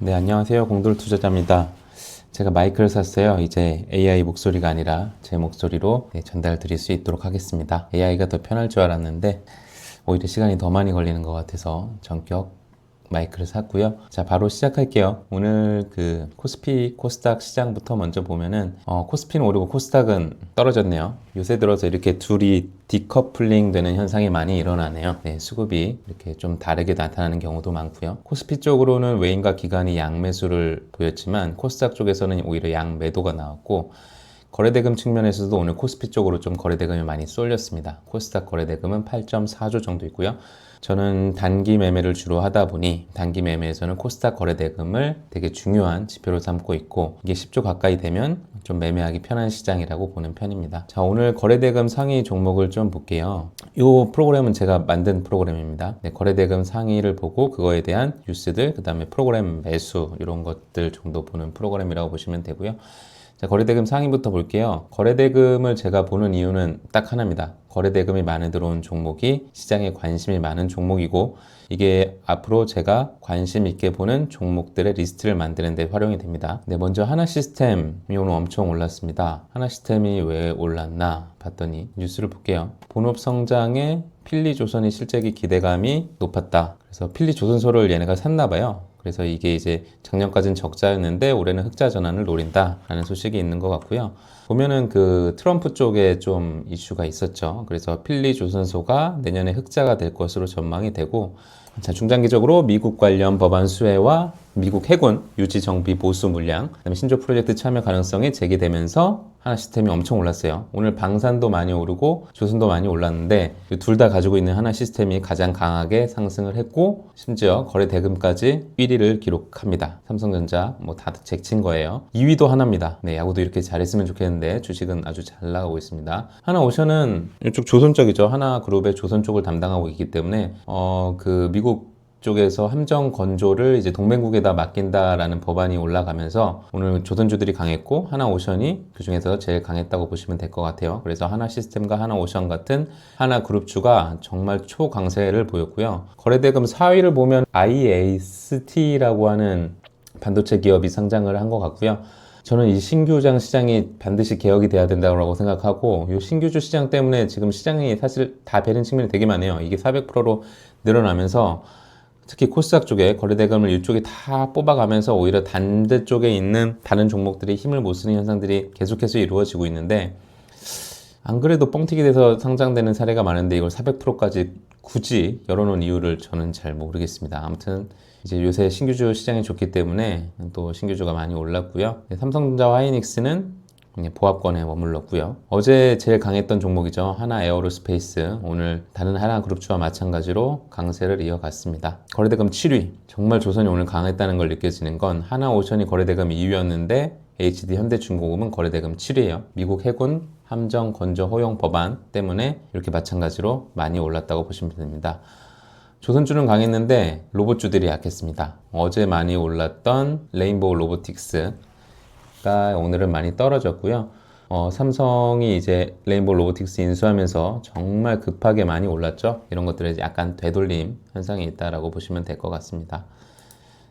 네, 안녕하세요. 공돌 투자자입니다. 제가 마이크를 샀어요. 이제 AI 목소리가 아니라 제 목소리로 전달 드릴 수 있도록 하겠습니다. AI가 더 편할 줄 알았는데 오히려 시간이 더 많이 걸리는 것 같아서 전격 마이크를 샀고요. 자, 바로 시작할게요. 오늘 그 코스피, 코스닥 시장부터 먼저 보면은 코스피는 오르고 코스닥은 떨어졌네요. 요새 들어서 이렇게 둘이 디커플링 되는 현상이 많이 일어나네요. 네, 수급이 이렇게 좀 다르게 나타나는 경우도 많고요. 코스피 쪽으로는 외인과 기관이 양매수를 보였지만 코스닥 쪽에서는 오히려 양매도가 나왔고, 거래대금 측면에서도 오늘 코스피 쪽으로 좀 거래대금이 많이 쏠렸습니다. 코스닥 거래대금은 8.4조 정도 있고요. 저는 단기 매매를 주로 하다 보니 단기 매매에서는 코스닥 거래대금을 되게 중요한 지표로 삼고 있고, 이게 10조 가까이 되면 좀 매매하기 편한 시장이라고 보는 편입니다. 자, 오늘 거래대금 상위 종목을 좀 볼게요. 이 프로그램은 제가 만든 프로그램입니다. 네, 거래대금 상위를 보고 그거에 대한 뉴스들, 그 다음에 프로그램 매수 이런 것들 정도 보는 프로그램이라고 보시면 되고요. 자, 거래대금 상위부터 볼게요. 거래대금을 제가 보는 이유는 딱 하나입니다. 거래대금이 많이 들어온 종목이 시장에 관심이 많은 종목이고, 이게 앞으로 제가 관심 있게 보는 종목들의 리스트를 만드는 데 활용이 됩니다. 네, 먼저 하나시스템이 오늘 엄청 올랐습니다. 하나시스템이 왜 올랐나 봤더니 뉴스를 볼게요. 본업 성장에 필리조선이 실적이 기대감이 높았다. 그래서 필리조선소를 얘네가 샀나 봐요. 그래서 이게 이제 작년까지는 적자였는데 올해는 흑자 전환을 노린다라는 소식이 있는 것 같고요. 보면은 그 트럼프 쪽에 좀 이슈가 있었죠. 그래서 필리조선소가 내년에 흑자가 될 것으로 전망이 되고, 자, 중장기적으로 미국 관련 법안 수혜와 미국 해군 유지 정비 보수 물량, 그다음에 신조 프로젝트 참여 가능성이 제기되면서 하나시스템이 엄청 올랐어요. 오늘 방산도 많이 오르고 조선도 많이 올랐는데 둘 다 가지고 있는 하나시스템이 가장 강하게 상승을 했고, 심지어 거래 대금까지 1위를 기록합니다. 삼성전자 뭐 다 제친 거예요. 2위도 하나입니다. 네, 야구도 이렇게 잘했으면 좋겠는데 주식은 아주 잘 나가고 있습니다. 하나오션은 이쪽 조선 쪽이죠. 하나그룹의 조선 쪽을 담당하고 있기 때문에 그 미국 쪽에서 함정 건조를 이제 동맹국에다 맡긴다라는 법안이 올라가면서 오늘 조선주들이 강했고, 하나오션이 그 중에서 제일 강했다고 보시면 될 것 같아요. 그래서 하나시스템과 하나오션 같은 하나그룹주가 정말 초강세를 보였고요. 거래대금 4위를 보면 IAST라고 하는 반도체 기업이 상장을 한 것 같고요. 저는 이 신규장 시장이 반드시 개혁이 돼야 된다고 생각하고, 이 신규주 시장 때문에 지금 시장이 사실 다 배는 측면이 되게 많아요. 이게 400%로 늘어나면서 특히 코스닥 쪽에 거래대금을 이쪽에 다 뽑아가면서 오히려 반대쪽에 있는 다른 종목들이 힘을 못 쓰는 현상들이 계속해서 이루어지고 있는데, 안 그래도 뻥튀기 돼서 상장되는 사례가 많은데 이걸 400%까지 굳이 열어놓은 이유를 저는 잘 모르겠습니다. 아무튼 이제 요새 신규주 시장이 좋기 때문에 또 신규주가 많이 올랐고요. 삼성전자와 하이닉스는 보합권에 머물렀고요. 어제 제일 강했던 종목이죠. 하나 에어로스페이스. 오늘 다른 하나 그룹주와 마찬가지로 강세를 이어갔습니다. 거래대금 7위. 정말 조선이 오늘 강했다는 걸 느껴지는 건, 하나오션이 거래대금 2위였는데 HD 현대중공업은 거래대금 7위예요. 미국 해군 함정 건조 허용 법안 때문에 이렇게 마찬가지로 많이 올랐다고 보시면 됩니다. 조선주는 강했는데 로봇주들이 약했습니다. 어제 많이 올랐던 레인보우 로보틱스 오늘은 많이 떨어졌고요. 삼성이 이제 레인보우 로보틱스 인수하면서 정말 급하게 많이 올랐죠. 이런 것들에 약간 되돌림 현상이 있다라고 보시면 될 것 같습니다.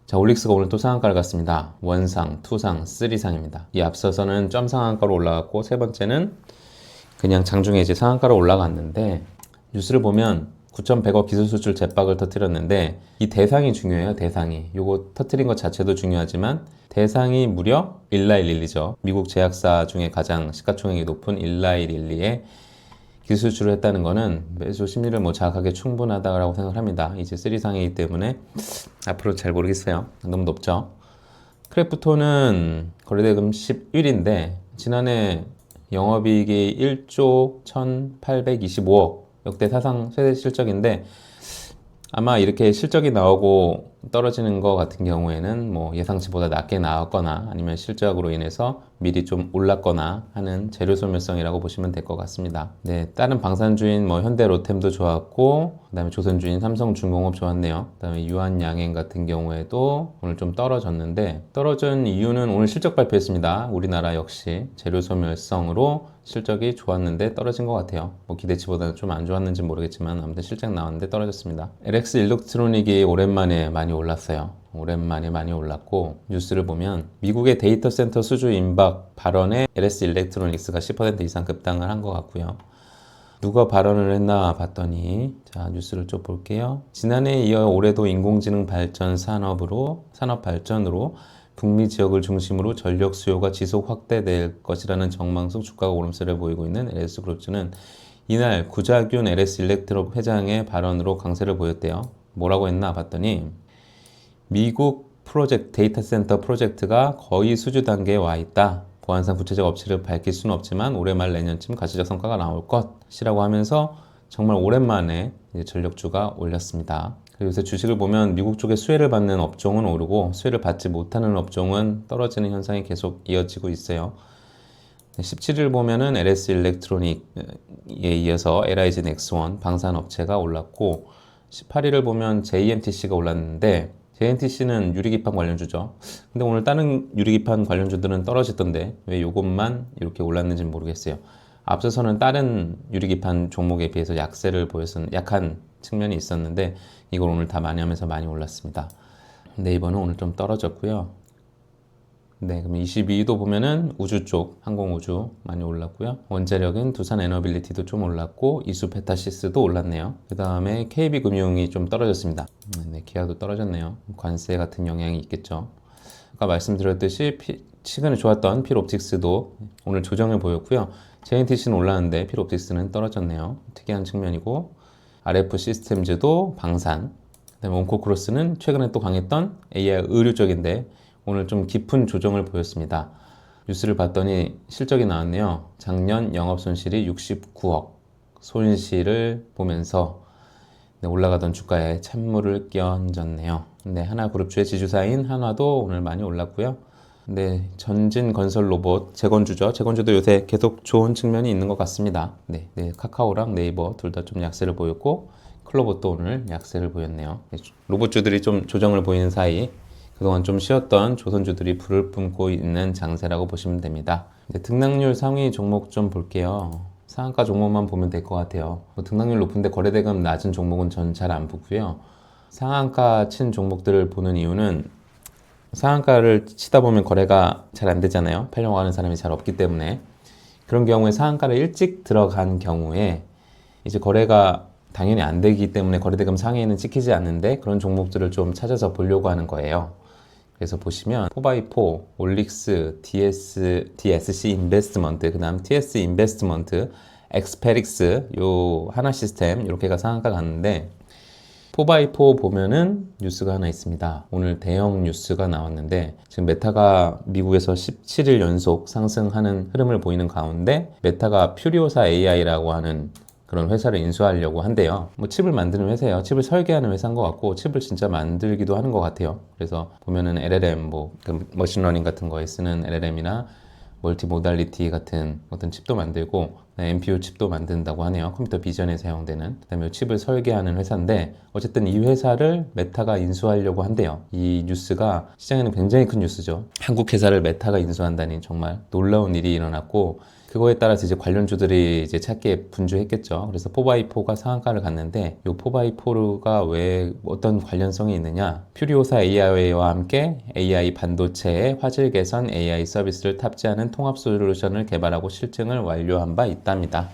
자, 올릭스가 오늘 또 상한가를 갔습니다. 원상, 투상, 쓰리상입니다. 이 앞서서는 점 상한가로 올라갔고, 세 번째는 그냥 장중에 이제 상한가로 올라갔는데, 뉴스를 보면 9,100억 기술수출 제박을 터뜨렸는데, 이 대상이 중요해요. 대상이. 요거 터뜨린 것 자체도 중요하지만 대상이 무려 일라이릴리죠. 미국 제약사 중에 가장 시가총액이 높은 일라이릴리에 기술수출을 했다는 거는 매수 심리를 뭐 자각하기 충분하다고 생각을 합니다. 이제 3상이기 때문에 앞으로 잘 모르겠어요. 너무 높죠. 크래프톤은 거래대금 11인데 지난해 영업이익이 1조 1,825억, 역대 사상 최대 실적인데, 아마 이렇게 실적이 나오고 떨어지는 것 같은 경우에는 뭐 예상치보다 낮게 나왔거나 아니면 실적으로 인해서 미리 좀 올랐거나 하는 재료 소멸성이라고 보시면 될 것 같습니다. 네, 다른 방산주인 뭐 현대 로템도 좋았고, 그다음에 조선주인 삼성중공업 좋았네요. 그다음에 유한양행 같은 경우에도 오늘 좀 떨어졌는데, 떨어진 이유는 오늘 실적 발표했습니다. 우리나라 역시 재료 소멸성으로 실적이 좋았는데 떨어진 것 같아요. 뭐 기대치보다는 좀 안 좋았는지 모르겠지만 아무튼 실적 나왔는데 떨어졌습니다. LX 일렉트로닉이 오랜만에 많이 올랐어요. 오랜만에 많이 올랐고, 뉴스를 보면 미국의 데이터 센터 수주 임박 발언에 LS 일렉트로닉스가 10% 이상 급등을 한 것 같고요. 누가 발언을 했나 봤더니, 자, 뉴스를 좀 볼게요. 지난해에 이어 올해도 인공지능 발전 산업 발전으로 북미 지역을 중심으로 전력 수요가 지속 확대될 것이라는 전망 속 주가가 오름세를 보이고 있는 LS그룹주는 이날 구자균 LS 일렉트로 회장의 발언으로 강세를 보였대요. 뭐라고 했나 봤더니, 미국 데이터 센터 프로젝트가 거의 수주 단계에 와 있다. 보안상 구체적 업체를 밝힐 수는 없지만 올해 말 내년쯤 가시적 성과가 나올 것이라고 하면서 정말 오랜만에 전력주가 올렸습니다. 그리고 요새 주식을 보면 미국 쪽에 수혜를 받는 업종은 오르고 수혜를 받지 못하는 업종은 떨어지는 현상이 계속 이어지고 있어요. 17일 보면은 LS 일렉트로닉에 이어서 LIG 넥스원 방산업체가 올랐고, 18일을 보면 JMTC가 올랐는데, JMTC는 유리기판 관련주죠. 근데 오늘 다른 유리기판 관련주들은 떨어졌던데 왜 이것만 이렇게 올랐는지 모르겠어요. 앞서서는 다른 유리기판 종목에 비해서 약한 측면이 있었는데 이걸 오늘 다 많이 하면서 많이 올랐습니다. 네이버는 오늘 좀 떨어졌고요. 네, 그럼 22위도 보면은 우주 쪽, 항공우주 많이 올랐고요. 원자력은 두산 에너빌리티도 좀 올랐고, 이수페타시스도 올랐네요. 그 다음에 KB금융이 좀 떨어졌습니다. 네, 기아도 떨어졌네요. 관세 같은 영향이 있겠죠. 아까 말씀드렸듯이 최근에 좋았던 필옵틱스도 오늘 조정을 보였고요. JNTC는 올랐는데 필옵틱스는 떨어졌네요. 특이한 측면이고, RF 시스템즈도 방산, 그 다음에 온코크로스는 최근에 또 강했던 AI 의류 쪽인데 오늘 좀 깊은 조정을 보였습니다. 뉴스를 봤더니 실적이 나왔네요. 작년 영업손실이 69억 손실을 보면서 올라가던 주가에 찬물을 끼얹었네요. 근데 하나그룹주의 지주사인 한화도 오늘 많이 올랐고요. 네, 전진 건설 로봇 재건주죠. 재건주도 요새 계속 좋은 측면이 있는 것 같습니다. 네, 카카오랑 네이버 둘 다 좀 약세를 보였고, 클로봇도 오늘 약세를 보였네요. 로봇주들이 좀 조정을 보이는 사이 그동안 좀 쉬었던 조선주들이 불을 뿜고 있는 장세라고 보시면 됩니다. 이제 등락률 상위 종목 좀 볼게요. 상한가 종목만 보면 될 것 같아요. 등락률 높은데 거래대금 낮은 종목은 전 잘 안 보고요. 상한가 친 종목들을 보는 이유는 상한가를 치다 보면 거래가 잘 안 되잖아요. 팔려고 하는 사람이 잘 없기 때문에. 그런 경우에 상한가를 일찍 들어간 경우에 이제 거래가 당연히 안 되기 때문에 거래대금 상위에는 찍히지 않는데 그런 종목들을 좀 찾아서 보려고 하는 거예요. 그래서 보시면 4x4, 올릭스, DSC 인베스트먼트, 그 다음 TS 인베스트먼트, 엑스페릭스, 요 하나 시스템 이렇게가 상한가 갔는데 4x4 보면은 뉴스가 하나 있습니다. 오늘 대형 뉴스가 나왔는데 지금 메타가 미국에서 17일 연속 상승하는 흐름을 보이는 가운데 메타가 퓨리오사 AI라고 하는 그런 회사를 인수하려고 한대요. 뭐 칩을 만드는 회사예요. 칩을 설계하는 회사인 것 같고 칩을 진짜 만들기도 하는 것 같아요. 그래서 보면은 LLM 그 머신러닝 같은 거에 쓰는 LLM이나 멀티모달리티 같은 어떤 칩도 만들고 NPU 칩도 만든다고 하네요. 컴퓨터 비전에 사용되는. 그다음에 칩을 설계하는 회사인데 어쨌든 이 회사를 메타가 인수하려고 한대요. 이 뉴스가 시장에는 굉장히 큰 뉴스죠. 한국 회사를 메타가 인수한다니 정말 놀라운 일이 일어났고 그거에 따라서 이제 관련주들이 이제 찾기에 분주했겠죠. 그래서 4x4가 상한가를 갔는데 이 4x4가 왜 어떤 관련성이 있느냐? 퓨리오사 AI와 함께 AI 반도체의 화질 개선 AI 서비스를 탑재하는 통합 솔루션을 개발하고 실증을 완료한 바 있답니다.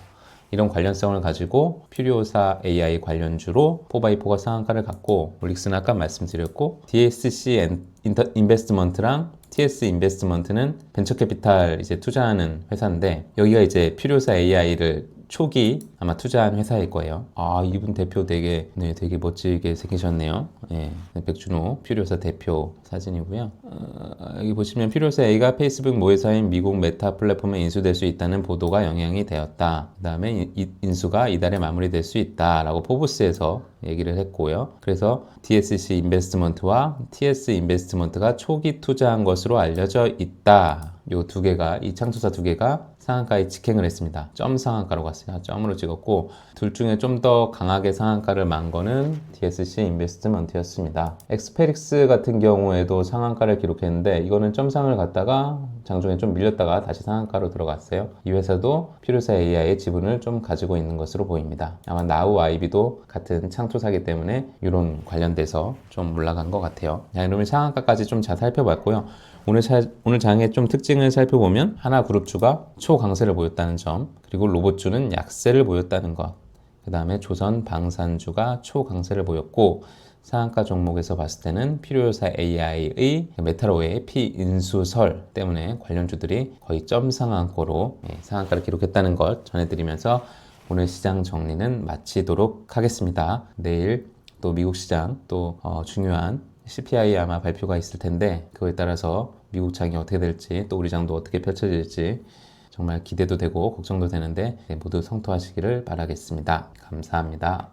이런 관련성을 가지고 퓨리오사 AI 관련주로 4x4가 상한가를 갔고, 올릭스는 아까 말씀드렸고, DSC 인베스트먼트랑 TS 인베스트먼트는 벤처캐피탈 이제 투자하는 회사인데 여기가 이제 퓨리오사 AI를 초기 아마 투자한 회사일 거예요. 아, 이분 대표 되게 멋지게 생기셨네요. 예, 백준호 퓨리오사 대표 사진이고요. 여기 보시면 퓨리오사 A가 페이스북 모회사인 미국 메타 플랫폼에 인수될 수 있다는 보도가 영향이 되었다. 그 다음에 인수가 이달에 마무리될 수 있다라고 포브스에서 얘기를 했고요. 그래서 DSC 인베스트먼트와 TS 인베스트먼트가 초기 투자한 것으로 알려져 있다. 요 두 개가, 이 창투사 두 개가 상한가에 직행을 했습니다. 점 상한가로 갔어요. 점으로 찍었고, 둘 중에 좀 더 강하게 상한가를 만 거는 DSC 인베스트먼트였습니다. 엑스페릭스 같은 경우에도 상한가를 기록했는데 이거는 점상을 갔다가 장중에 좀 밀렸다가 다시 상한가로 들어갔어요. 이 회사도 필요사 AI의 지분을 좀 가지고 있는 것으로 보입니다. 아마 나우 아이비도 같은 창조사기 때문에 이런 관련돼서 좀 올라간 것 같아요. 자, 그러면 상한가까지 좀 잘 살펴봤고요. 오늘 장의 좀 특징을 살펴보면 하나그룹주가 초강세를 보였다는 점, 그리고 로봇주는 약세를 보였다는 것, 그 다음에 조선 방산주가 초강세를 보였고, 상한가 종목에서 봤을 때는 필요요사 AI의 메타로의 피인수설 때문에 관련주들이 거의 점상한고로 상한가를 기록했다는 것 전해드리면서 오늘 시장 정리는 마치도록 하겠습니다. 내일 또 미국 시장 또 중요한 CPI 아마 발표가 있을 텐데 그거에 따라서 미국 장이 어떻게 될지 또 우리 장도 어떻게 펼쳐질지 정말 기대도 되고 걱정도 되는데 모두 성토하시기를 바라겠습니다. 감사합니다.